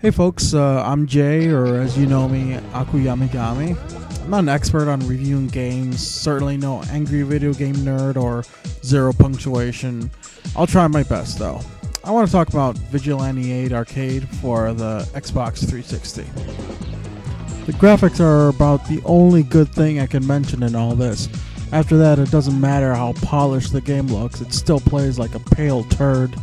Hey folks, I'm Jay, or as you know me, Akuyamigami. I'm not an expert on reviewing games, certainly no angry video game nerd or zero punctuation. I'll try my best though. I want to talk about Vigilante 8 Arcade for the Xbox 360. The graphics are about the only good thing I can mention in all this. After that, it doesn't matter how polished the game looks, it still plays like a pale turd.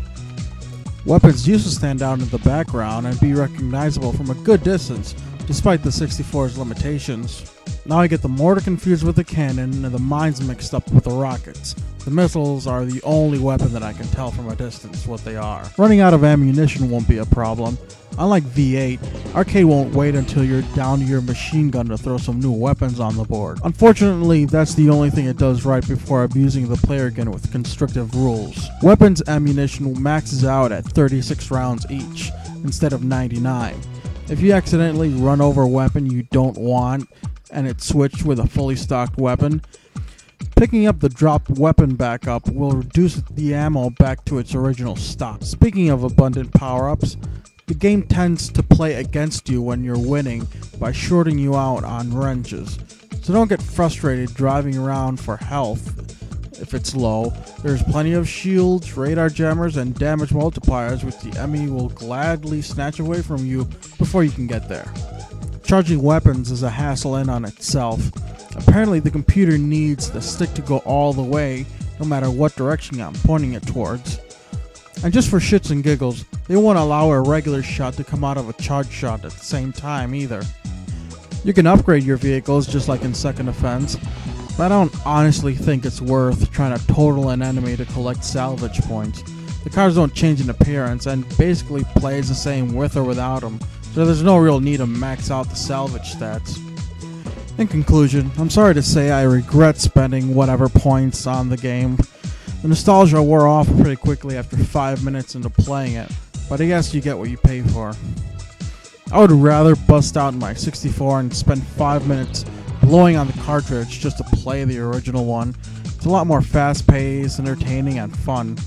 Weapons used to stand out in the background and be recognizable from a good distance, despite the 64's limitations. Now I get the mortar confused with the cannon and the mines mixed up with the rockets. The missiles are the only weapon that I can tell from a distance what they are. Running out of ammunition won't be a problem. Unlike V8, Arcade won't wait until you're down to your machine gun to throw some new weapons on the board. Unfortunately, that's the only thing it does right before abusing the player again with constrictive rules. Weapons ammunition maxes out at 36 rounds each, instead of 99. If you accidentally run over a weapon you don't want, and it's switched with a fully stocked weapon, picking up the dropped weapon back up will reduce the ammo back to its original stock. Speaking of abundant power-ups, the game tends to play against you when you're winning by shorting you out on wrenches. So don't get frustrated driving around for health if it's low. There's plenty of shields, radar jammers, and damage multipliers which the enemy will gladly snatch away from you before you can get there. Charging weapons is a hassle in on itself. Apparently the computer needs the stick to go all the way, no matter what direction I'm pointing it towards. And just for shits and giggles, they won't allow a regular shot to come out of a charge shot at the same time either. You can upgrade your vehicles just like in Second Offense, but I don't honestly think it's worth trying to total an enemy to collect salvage points. The cars don't change in appearance and basically plays the same with or without them, so there's no real need to max out the salvage stats. In conclusion, I'm sorry to say I regret spending whatever points on the game. The nostalgia wore off pretty quickly after 5 minutes into playing it, but I guess you get what you pay for. I would rather bust out my 64 and spend 5 minutes blowing on the cartridge just to play the original one. It's a lot more fast-paced, entertaining, and fun.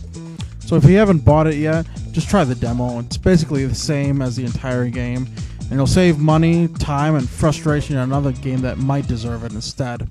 So if you haven't bought it yet, just try the demo. It's basically the same as the entire game, and you'll save money, time, and frustration in another game that might deserve it instead.